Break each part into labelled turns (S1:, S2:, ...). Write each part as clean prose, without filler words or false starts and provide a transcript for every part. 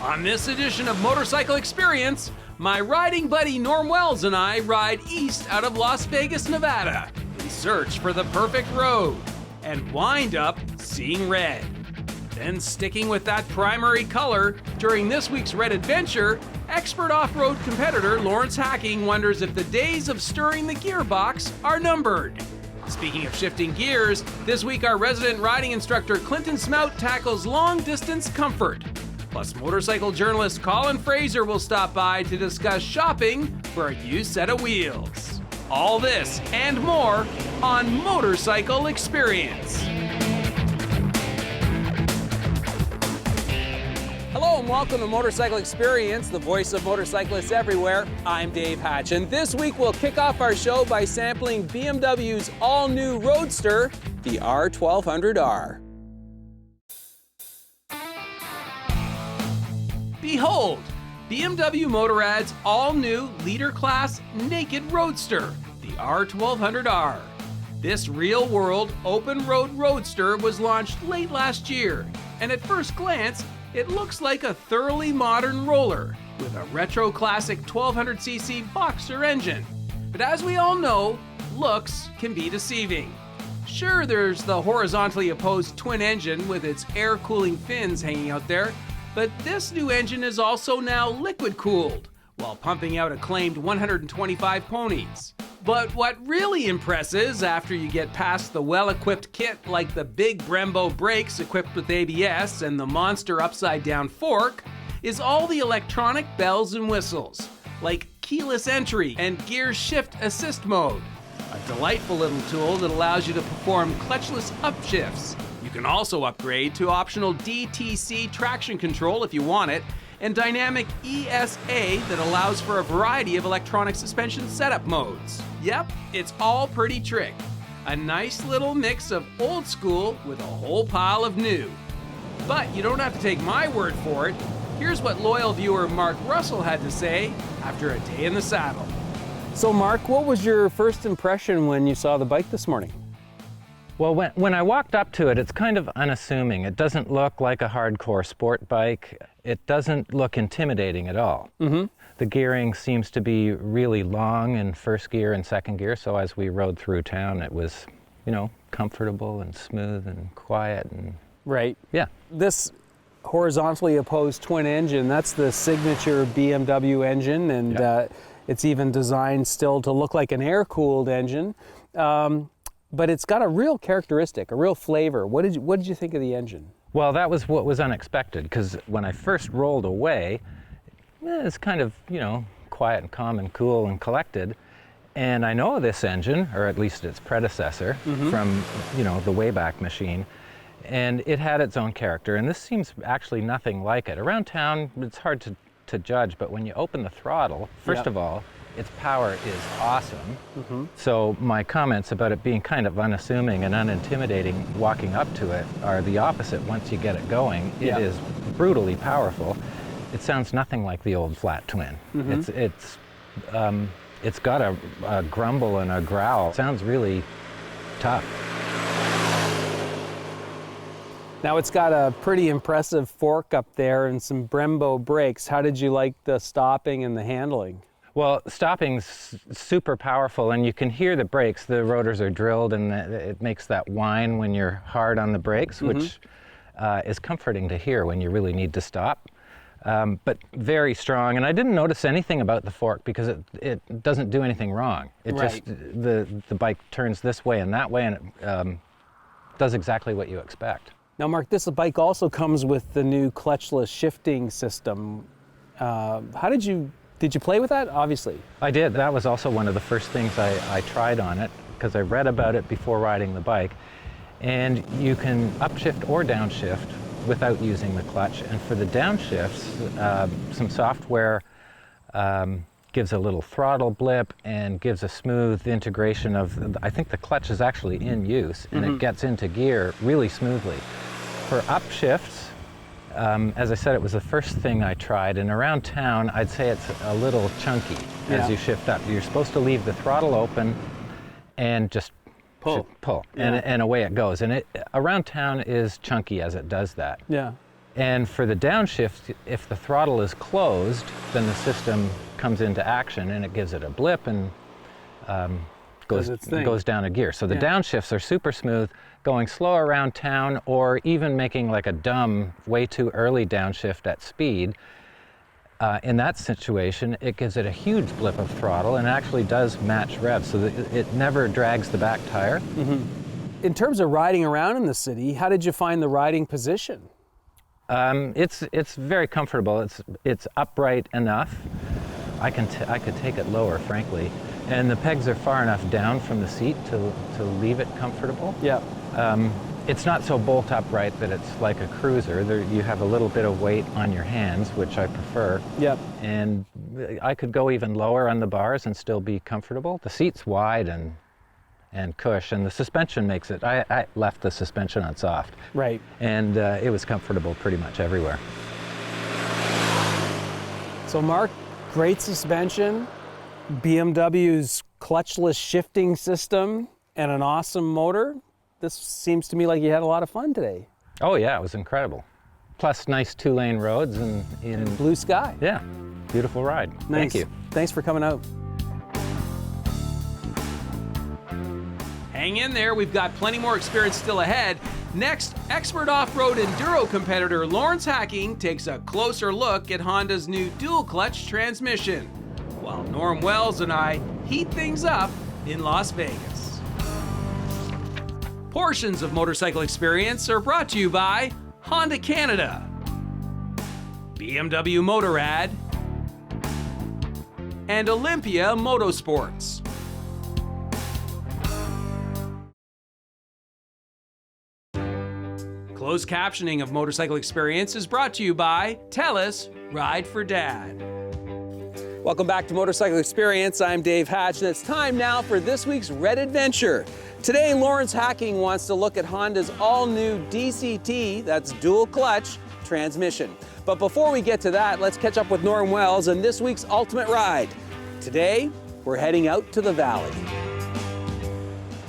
S1: On this edition of Motorcycle Experience, my riding buddy Norm Wells and I ride east out of Las Vegas, Nevada, in search for the perfect road, and wind up seeing red. Then, sticking with that primary color, during this week's Red Adventure, expert off-road competitor Lawrence Hacking wonders if the days of stirring the gearbox are numbered. Speaking of shifting gears, this week our resident riding instructor Clinton Smout tackles long-distance comfort. Plus, motorcycle journalist Colin Fraser will stop by to discuss shopping for a used set of wheels. All this and more on Motorcycle Experience. Hello and welcome to Motorcycle Experience, the voice of motorcyclists everywhere. I'm Dave Hatch, and this week we'll kick off our show by sampling BMW's all-new Roadster, the R1200R. Behold, BMW Motorrad's all-new leader-class naked Roadster, the R1200R. This real-world, open-road Roadster was launched late last year, and at first glance, it looks like a thoroughly modern roller with a retro classic 1200cc Boxer engine. But as we all know, looks can be deceiving. Sure, there's the horizontally opposed twin engine with its air-cooling fins hanging out there, but this new engine is also now liquid-cooled, while pumping out a claimed 125 ponies. But what really impresses after you get past the well-equipped kit like the big Brembo brakes equipped with ABS and the monster upside-down fork is all the electronic bells and whistles, like keyless entry and gear shift assist mode, a delightful little tool that allows you to perform clutchless upshifts. You can also upgrade to optional DTC traction control if you want it, and dynamic ESA that allows for a variety of electronic suspension setup modes. Yep, it's all pretty trick. A nice little mix of old school with a whole pile of new. But you don't have to take my word for it. Here's what loyal viewer Mark Russell had to say after a day in the saddle. So Mark, what was your first impression when you saw the bike this morning?
S2: Well, when I walked up to it, it's kind of unassuming. It doesn't look like a hardcore sport bike. It doesn't look intimidating at all. Mm-hmm. The gearing seems to be really long in first gear and second gear, so as we rode through town, it was, comfortable and smooth and quiet and...
S1: Right.
S2: Yeah.
S1: This horizontally opposed twin engine, that's the signature BMW engine, and it's even designed still to look like an air-cooled engine. But it's got a real characteristic, a real flavor. What did you think of the engine?
S2: Well, that was what was unexpected, because when I first rolled away, it's kind of, quiet and calm and cool and collected. And I know this engine, or at least its predecessor, from, the Wayback Machine, and it had its own character. And this seems actually nothing like it. Around town, it's hard to judge, but when you open the throttle, first of all, its power is awesome. So my comments about it being kind of unassuming and unintimidating walking up to it are the opposite once you get it going. It is brutally powerful. It sounds nothing like the old flat twin. It's got a grumble and a growl. It sounds really tough.
S1: Now it's got a pretty impressive fork up there and some Brembo brakes. How did you like the stopping and the handling?
S2: Well, stopping's super powerful, and you can hear the brakes. The rotors are drilled, and it makes that whine when you're hard on the brakes, which is comforting to hear when you really need to stop. But very strong, and I didn't notice anything about the fork because it doesn't do anything wrong. It just, the bike turns this way and that way, and it does exactly what you expect.
S1: Now, Mark, this bike also comes with the new clutchless shifting system. Did you play with that? Obviously.
S2: I did. That was also one of the first things I tried on it, because I read about it before riding the bike. And you can upshift or downshift without using the clutch. And for the downshifts, some software gives a little throttle blip and gives a smooth integration of, I think the clutch is actually in use, and it gets into gear really smoothly. For upshifts, as I said, it was the first thing I tried, and around town, I'd say it's a little chunky as you shift up. You're supposed to leave the throttle open and just pull, and away it goes. And it around town is chunky as it does that.
S1: Yeah.
S2: And for the downshift, if the throttle is closed, then the system comes into action and it gives it a blip and goes down a gear. So the downshifts are super smooth, going slow around town or even making like a dumb, way too early downshift at speed. In that situation, it gives it a huge blip of throttle and actually does match rev, so that it never drags the back tire.
S1: Mm-hmm. In terms of riding around in the city, how did you find the riding position?
S2: It's very comfortable. It's upright enough. I could take it lower, frankly, and the pegs are far enough down from the seat to leave it comfortable.
S1: Yeah.
S2: It's not so bolt upright that it's like a cruiser. You have a little bit of weight on your hands, which I prefer.
S1: Yep.
S2: And I could go even lower on the bars and still be comfortable. The seat's wide and cush, and the suspension makes it. I left the suspension on soft.
S1: Right.
S2: And it was comfortable pretty much everywhere.
S1: So Mark, great suspension, BMW's clutchless shifting system, and an awesome motor. This seems to me like you had a lot of fun today.
S2: Oh yeah, it was incredible. Plus nice 2-lane roads and
S1: blue sky.
S2: Yeah, beautiful ride.
S1: Nice.
S2: Thank you.
S1: Thanks for coming out. Hang in there, we've got plenty more experience still ahead. Next, expert off-road enduro competitor Lawrence Hacking takes a closer look at Honda's new dual-clutch transmission, while Norm Wells and I heat things up in Las Vegas. Portions of Motorcycle Experience are brought to you by Honda Canada, BMW Motorrad, and Olympia Motorsports. Closed captioning of Motorcycle Experience is brought to you by TELUS Ride for Dad. Welcome back to Motorcycle Experience. I'm Dave Hatch, and it's time now for this week's Red Adventure. Today, Lawrence Hacking wants to look at Honda's all-new DCT, that's dual clutch, transmission. But before we get to that, let's catch up with Norm Wells and this week's Ultimate Ride. Today, we're heading out to the valley.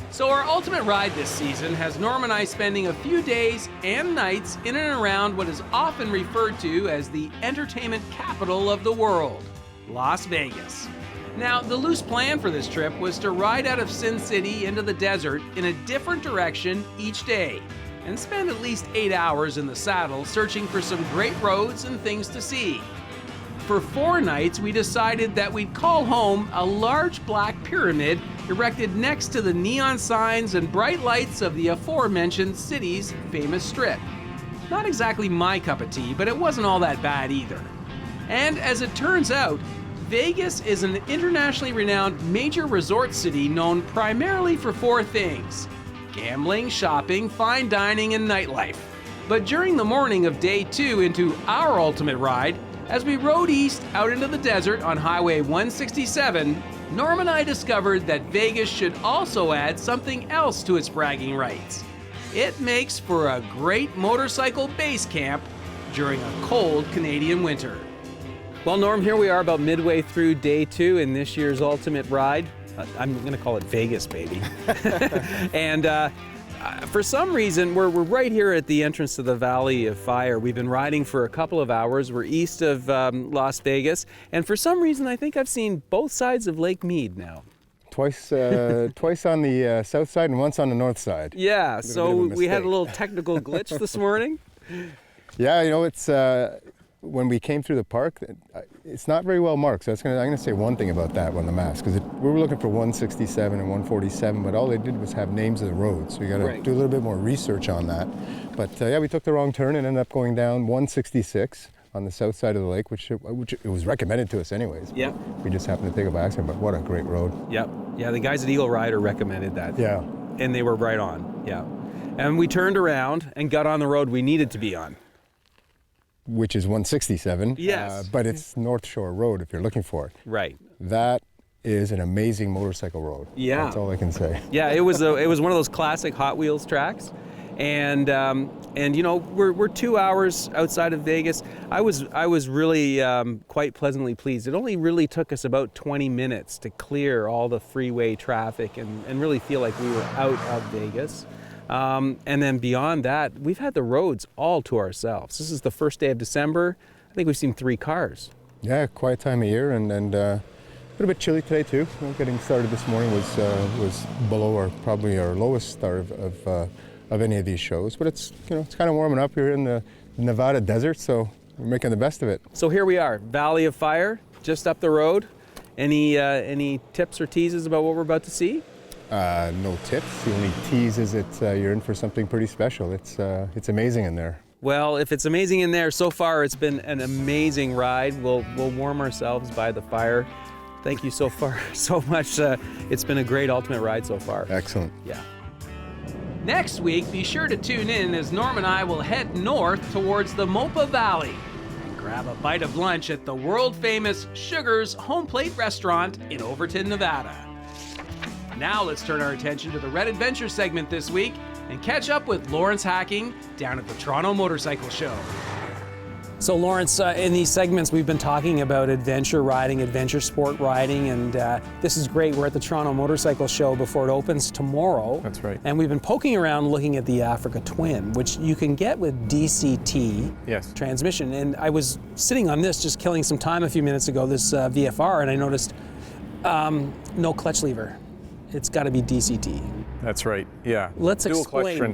S1: So our Ultimate Ride this season has Norm and I spending a few days and nights in and around what is often referred to as the entertainment capital of the world, Las Vegas. Now, the loose plan for this trip was to ride out of Sin City into the desert in a different direction each day and spend at least 8 hours in the saddle searching for some great roads and things to see. For 4 nights, we decided that we'd call home a large black pyramid erected next to the neon signs and bright lights of the aforementioned city's famous strip. Not exactly my cup of tea, but it wasn't all that bad either. And as it turns out, Vegas is an internationally renowned major resort city known primarily for 4 things: gambling, shopping, fine dining, and nightlife. But during the morning of day 2 into our Ultimate Ride, as we rode east out into the desert on Highway 167, Norm and I discovered that Vegas should also add something else to its bragging rights. It makes for a great motorcycle base camp during a cold Canadian winter. Well, Norm, here we are about midway through day 2 in this year's Ultimate Ride. I'm going to call it Vegas, baby. And for some reason, we're right here at the entrance to the Valley of Fire. We've been riding for a couple of hours. We're east of Las Vegas. And for some reason, I think I've seen both sides of Lake Mead now.
S3: Twice on the south side and once on the north side.
S1: Yeah, so we had a little technical glitch this morning.
S3: Yeah, you know, it's when we came through the park, it's not very well marked. So I'm going to say one thing about that on the maps, because we were looking for 167 and 147, but all they did was have names of the roads. So you got to do a little bit more research on that. But yeah, we took the wrong turn and ended up going down 166 on the south side of the lake, which it was recommended to us anyways.
S1: Yeah.
S3: We just happened to take it by accident, but what a great road.
S1: Yep. Yeah, the guys at Eagle Rider recommended that.
S3: Yeah.
S1: And they were right on. Yeah. And we turned around and got on the road we needed to be on.
S3: Which is 167.
S1: Yes.
S3: But it's North Shore Road if you're looking for it.
S1: Right.
S3: That is an amazing motorcycle road.
S1: Yeah.
S3: That's all I can say.
S1: Yeah, it was one of those classic Hot Wheels tracks. And you know, we're 2 hours outside of Vegas. I was really quite pleasantly pleased. It only really took us about 20 minutes to clear all the freeway traffic and really feel like we were out of Vegas. And then beyond that, we've had the roads all to ourselves. This is the first day of December. I think we've seen 3 cars.
S3: Yeah, quiet time of year, and a little bit chilly today too. Getting started this morning was below probably our lowest start of any of these shows. But it's it's kind of warming up here in the Nevada desert, so we're making the best of it.
S1: So here we are, Valley of Fire, just up the road. Any tips or teases about what we're about to see?
S3: No tips. The only tease is that you're in for something pretty special. It's amazing in there.
S1: Well, if it's amazing in there, so far it's been an amazing ride. We'll warm ourselves by the fire. Thank you so much. It's been a great ultimate ride so far.
S3: Excellent.
S1: Yeah. Next week, be sure to tune in as Norm and I will head north towards the Mopa Valley and grab a bite of lunch at the world-famous Sugar's Home Plate Restaurant in Overton, Nevada. Now let's turn our attention to the Red Adventure segment this week and catch up with Lawrence Hacking down at the Toronto Motorcycle Show. So Lawrence, in these segments we've been talking about adventure riding, adventure sport riding, and this is great. We're at the Toronto Motorcycle Show before it opens tomorrow.
S4: That's right.
S1: And we've been poking around looking at the Africa Twin, which you can get with DCT
S4: Yes.
S1: transmission. And I was sitting on this, just killing some time a few minutes ago, this VFR, and I noticed no clutch lever. It's got to be DCT.
S4: That's right. Yeah.
S1: Let's explain.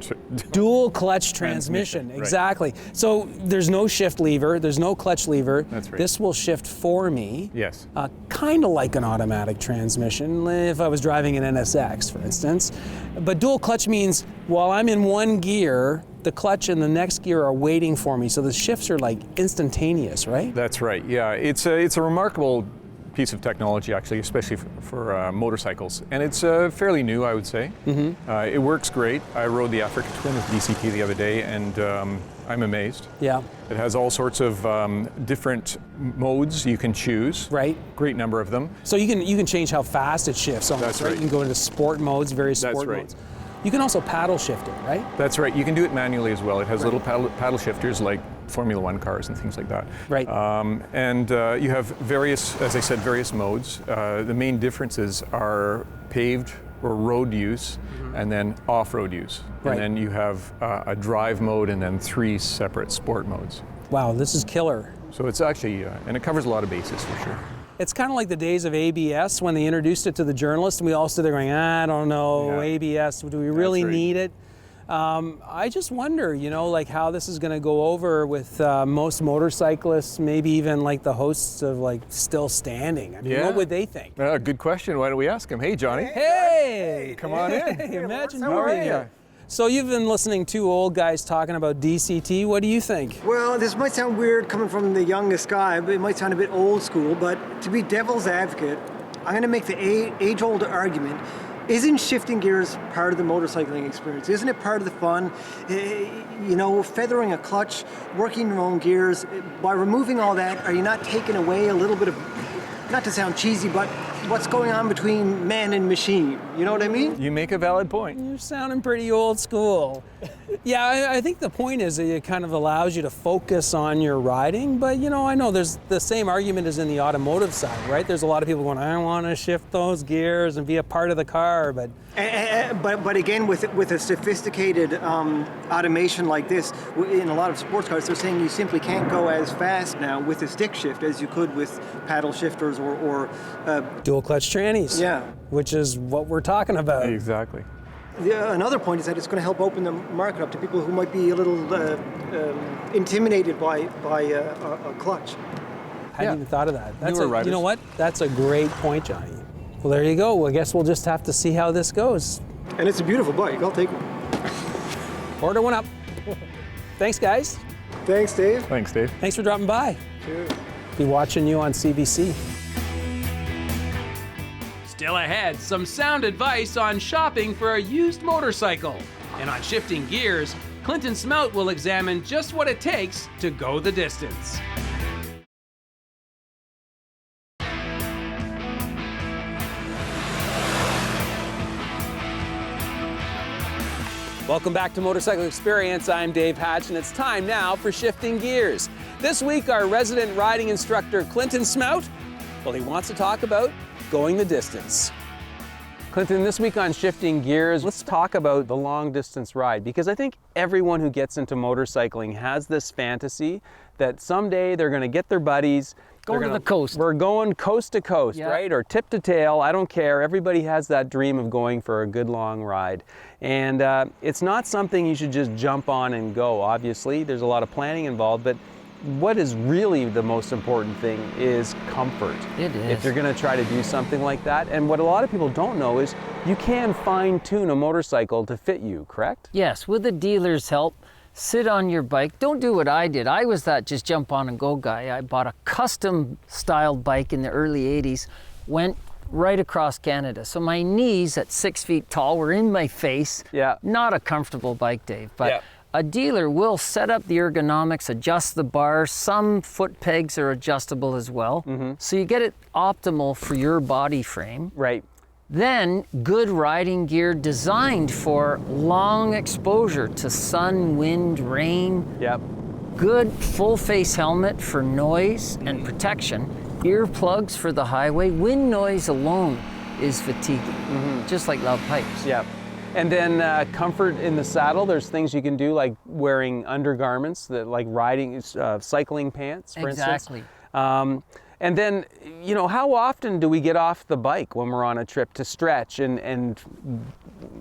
S1: Dual clutch transmission.
S4: Right.
S1: Exactly. So there's no shift lever. There's no clutch lever.
S4: That's right.
S1: This will shift for me.
S4: Yes.
S1: Kind of like an automatic transmission if I was driving an NSX, for instance. But dual clutch means while I'm in one gear, the clutch and the next gear are waiting for me. So the shifts are like instantaneous, right?
S4: That's right. Yeah. It's a remarkable piece of technology, actually, especially for motorcycles. And it's fairly new, I would say. Mm-hmm. It works great. I rode the Africa Twin with DCT the other day, and I'm amazed.
S1: Yeah.
S4: It has all sorts of different modes you can choose.
S1: Right.
S4: Great number of them.
S1: So you can change how fast it shifts almost,
S4: That's
S1: right?
S4: right.
S1: You can go into sport modes, various
S4: That's
S1: sport
S4: right.
S1: modes. You can also paddle shift it, right?
S4: That's right. You can do it manually as well. It has
S1: Right.
S4: little paddle shifters like Formula One cars and things like that.
S1: Right.
S4: And you have various, as I said, various modes. The main differences are paved or road use, and then off-road use.
S1: Right.
S4: And then you have a drive mode and then 3 separate sport modes.
S1: Wow, this is killer.
S4: So it's actually, and it covers a lot of bases for sure.
S1: It's kind of like the days of ABS when they introduced it to the journalists, and we all stood there going, I don't know,
S4: Yeah.
S1: ABS, do we really
S4: right.
S1: need it? I just wonder, like how this is going to go over with most motorcyclists, maybe even like the hosts of like Still Standing. I mean,
S4: Yeah.
S1: what would they think?
S4: Good question. Why don't we ask him? Hey, Johnny.
S1: Hey!
S4: Come on in.
S1: Hey, imagine
S4: How
S1: you
S4: are
S1: being
S4: ya?
S1: here. So you've been listening to old guys talking about DCT. What do you think?
S5: Well, this might sound weird coming from the youngest guy, but it might sound a bit old school, but to be devil's advocate, I'm going to make the age-old argument. Isn't shifting gears part of the motorcycling experience? Isn't it part of the fun? Feathering a clutch, working your own gears. By removing all that, are you not taking away a little bit of, not to sound cheesy, but what's going on between man and machine? You know what I mean?
S4: You make a valid point.
S1: You're sounding pretty old school. Yeah, I think the point is that it kind of allows you to focus on your riding, but I know there's the same argument as in the automotive side, right? There's a lot of people going, I want to shift those gears and be a part of the car, but...
S5: But again, with a sophisticated automation like this, in a lot of sports cars, they're saying you simply can't go as fast now with a stick shift as you could with paddle shifters or
S1: dual clutch trannies.
S5: Yeah.
S1: Which is what we're talking about.
S4: Exactly.
S5: Another point is that it's going to help open the market up to people who might be a little intimidated by a clutch.
S1: I hadn't even thought of that.
S4: Newer riders.
S1: You know what? That's a great point, Johnny. Well, there you go. I guess we'll just have to see how this goes.
S5: And it's a beautiful bike. I'll take one.
S1: Order one up. Thanks, guys.
S5: Thanks, Dave.
S4: Thanks, Dave.
S1: Thanks for dropping by.
S5: Cheers.
S1: Be watching you on CBC. Still ahead, some sound advice on shopping for a used motorcycle. And on shifting gears, Clinton Smout will examine just what it takes to go the distance. Welcome back to Motorcycle Experience. I'm Dave Hatch, and it's time now for Shifting Gears. This week, our resident riding instructor, Clinton Smout, well, he wants to talk about going the distance. Clinton, this week on Shifting Gears, let's talk about the long distance ride, because I think everyone who gets into motorcycling has this fantasy that someday they're going to get their buddies.
S6: Going to the coast.
S1: We're going coast to coast,
S6: Yeah.
S1: right? Or tip to tail, I don't care. Everybody has that dream of going for a good long ride. And it's not something you should just jump on and go, obviously. There's a lot of planning involved, but what is really the most important thing is comfort.
S6: It is.
S1: If you're going to try to do something like that. And what a lot of people don't know is you can fine-tune a motorcycle to fit you, correct?
S6: Yes, with the dealer's help, sit on your bike. Don't do what I did. I was that just jump on and go guy. I bought a custom styled bike in the early 80s, went right across Canada. So my knees at 6 feet tall were in my face.
S1: Yeah.
S6: Not a comfortable bike, Dave, but
S1: Yeah.
S6: a dealer will set up the ergonomics, adjust the bars. Some foot pegs are adjustable as well. So you get it optimal for your body frame.
S1: Right.
S6: Then good riding gear designed for long exposure to sun, wind, rain.
S1: Yep.
S6: Good full face helmet for noise and protection. Earplugs for the highway. Wind noise alone is fatiguing, just like loud pipes.
S1: Yep. And then comfort in the saddle. There's things you can do like wearing undergarments, that like riding, cycling pants, for
S6: Exactly.
S1: instance. And then, you know, how often do we get off the bike when we're on a trip to stretch and you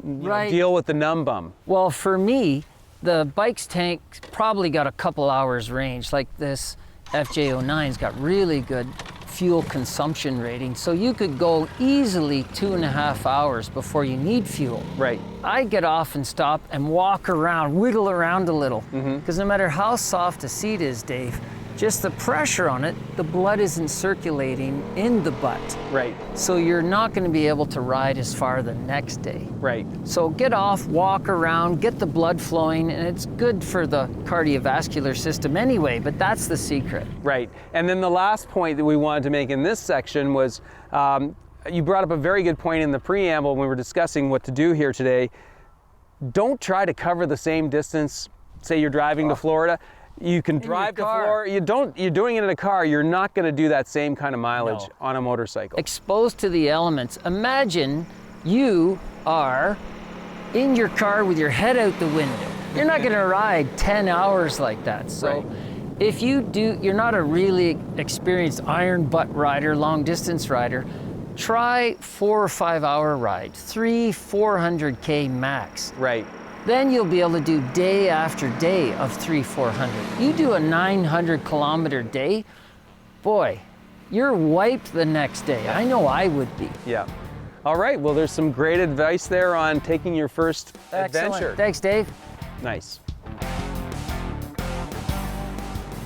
S1: know,
S6: Right.
S1: deal with the numb bum?
S6: Well, for me, the bike's tank probably got a couple hours range. Like this FJ09's got really good fuel consumption rating. So you could go easily 2.5 hours before you need fuel.
S1: Right.
S6: I get off and stop and walk around, wiggle around a little. Because no matter how soft a seat is, Dave, just the pressure on it, the blood isn't circulating in the butt.
S1: Right.
S6: So you're not going to be able to ride as far the next day.
S1: Right.
S6: So get off, walk around, get the blood flowing, and it's good for the cardiovascular system anyway, but that's the secret.
S1: Right. And then the last point that we wanted to make in this section was you brought up a very good point in the preamble when we were discussing what to do here today. Don't try to cover the same distance. Say you're driving to Florida. You can drive to
S6: car.
S1: Florida. You're doing it in a car. You're not going to do that same kind of mileage
S6: No.
S1: on a motorcycle.
S6: Exposed to the elements. Imagine you are in your car with your head out the window. You're not going to ride 10 hours like that. So
S1: Right.
S6: if you're not a really experienced iron butt rider, long distance rider, try 4 or 5 hour ride, 400K max.
S1: Right.
S6: Then you'll be able to do day after day of 400. You do a 900 kilometer day, boy, you're wiped the next day. I know I would be.
S1: Yeah. All right. Well, there's some great advice there on taking your first
S6: Excellent.
S1: adventure.
S6: Thanks, Dave.
S1: Nice.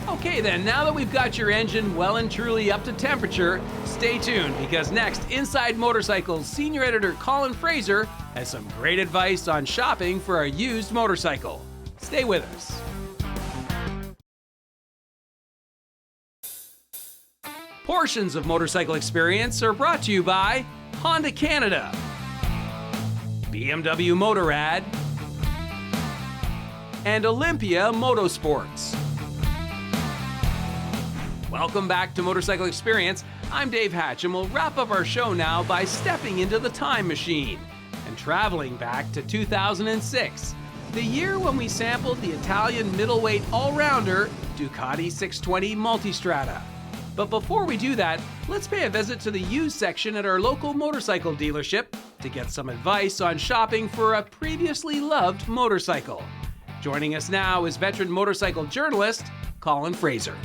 S7: Okay then, now that we've got your engine well and truly up to temperature, stay tuned because next, Inside Motorcycles senior editor Colin Fraser has some great advice on shopping for a used motorcycle. Stay with us. Portions of Motorcycle Experience are brought to you by Honda Canada, BMW Motorrad, and Olympia Motorsports. Welcome back to Motorcycle Experience. I'm Dave Hatch, and we'll wrap up our show now by stepping into the time machine and traveling back to 2006, the year when we sampled the Italian middleweight all-rounder Ducati 620 Multistrada. But before we do that, let's pay a visit to the used section at our local motorcycle dealership to get some advice on shopping for a previously loved motorcycle. Joining us now is veteran motorcycle journalist Colin Fraser.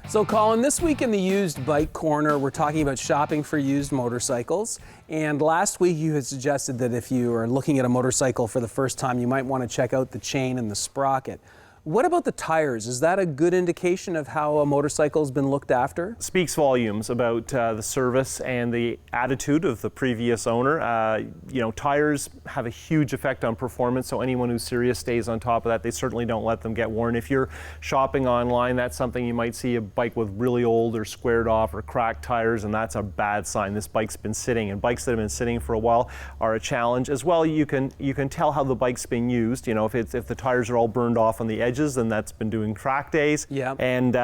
S1: So Colin, this week in the Used Bike Corner, we're talking about shopping for used motorcycles. And last week you had suggested that if you are looking at a motorcycle for the first time, you might want to check out the chain and the sprocket. What about the tires? Is that a good indication of how a motorcycle's been looked after?
S8: Speaks volumes about the service and the attitude of the previous owner. You know, tires have a huge effect on performance, so anyone who's serious stays on top of that. They certainly don't let them get worn. If you're shopping online, that's something you might see a bike with really old or squared off or cracked tires, and that's a bad sign. This bike's been sitting, and bikes that have been sitting for a while are a challenge. As well, you can tell how the bike's been used. You know, if the tires are all burned off on the edge edges, then that's been doing track days.
S1: Yeah.
S8: And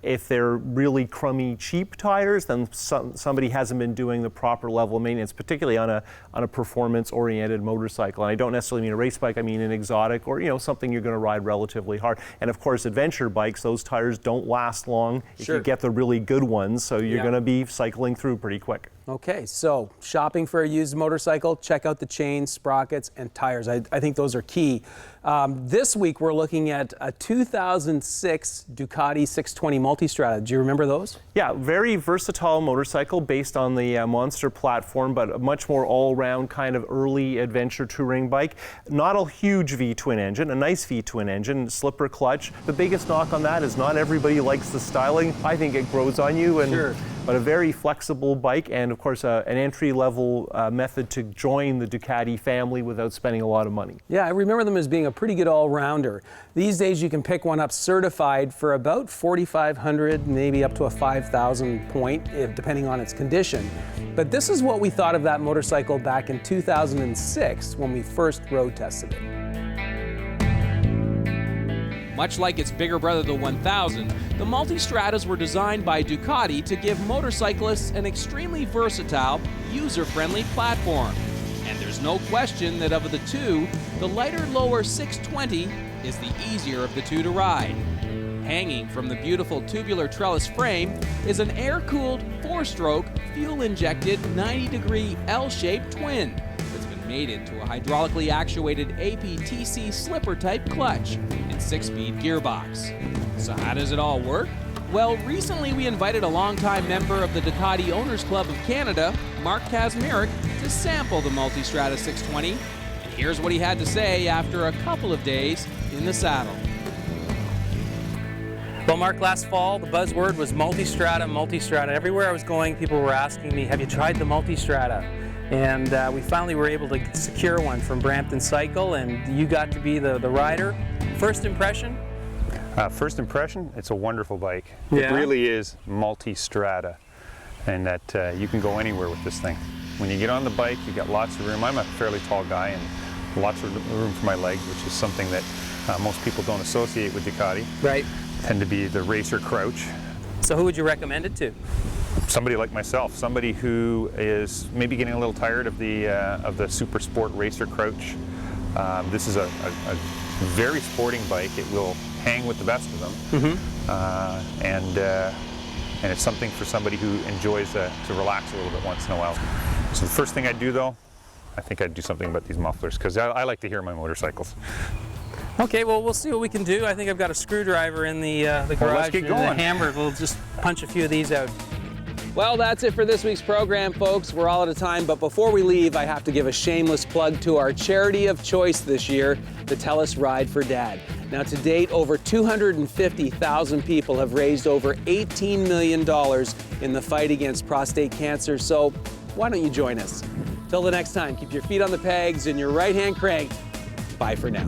S8: if they're really crummy, cheap tires, then somebody hasn't been doing the proper level of maintenance, particularly on a performance-oriented motorcycle. And I don't necessarily mean a race bike, I mean an exotic or, you know, something you're going to ride relatively hard. And of course, adventure bikes, those tires don't last long if you get the really good ones, so you're going to be cycling through pretty quick.
S1: Okay, so shopping for a used motorcycle, check out the chains, sprockets, and tires. I think those are key. This week we're looking at a 2006 Ducati 620 Multistrada. Do you remember those?
S8: Yeah, very versatile motorcycle based on the Monster platform, but a much more all-round kind of early adventure touring bike. Not a huge V-twin engine, a nice V-twin engine, slipper clutch. The biggest knock on that is not everybody likes the styling. I think it grows on you. And but a very flexible bike, and of course an entry-level method to join the Ducati family without spending a lot of money.
S1: Yeah, I remember them as being a pretty good all-rounder. These days you can pick one up certified for about $4,500, maybe up to a $5,000 point, depending on its condition. But this is what we thought of that motorcycle back in 2006 when we first road tested it. Much like its bigger brother, the 1000, the Multistradas were designed by Ducati to give motorcyclists an extremely versatile, user-friendly platform. And there's no question that of the two, the lighter, lower 620 is the easier of the two to ride. Hanging from the beautiful tubular trellis frame is an air-cooled, 4-stroke, fuel-injected, 90-degree L-shaped twin that's been mated to a hydraulically actuated APTC slipper-type clutch and 6-speed gearbox. So how does it all work? Well, recently we invited a longtime member of the Ducati Owners Club of Canada, Mark Kazmarek, to sample the Multistrada 620. And here's what he had to say after a couple of days in the saddle. Well, Mark, last fall, the buzzword was Multistrada, Multistrada. Everywhere I was going, people were asking me, have you tried the Multistrada? And we finally were able to secure one from Brampton Cycle, and you got to be the rider. First impression?
S9: First impression, it's a wonderful bike. It really is multi-strata, and that you can go anywhere with this thing. When you get on the bike, you got lots of room. I'm a fairly tall guy and lots of room for my legs, which is something that most people don't associate with Ducati.
S1: Right.
S9: Tend to be the racer crouch.
S1: So who would you recommend it to?
S9: Somebody like myself, somebody who is maybe getting a little tired of the super sport racer crouch. This is a very sporting bike. It will hang with the best of them, and it's something for somebody who enjoys to relax a little bit once in a while. So the first thing I'd do, though, I think I'd do something about these mufflers, because I like to hear my motorcycles.
S1: Okay, well, we'll see what we can do. I think I've got a screwdriver in the garage.
S9: Well, let's get going.
S1: And a hammer. We'll just punch a few of these out. Well, that's it for this week's program, folks. We're all out of time, but before we leave, I have to give a shameless plug to our charity of choice this year, the TELUS Ride for Dad. Now, to date, over 250,000 people have raised over $18 million in the fight against prostate cancer, so why don't you join us? Till the next time, keep your feet on the pegs and your right hand cranked. Bye for now.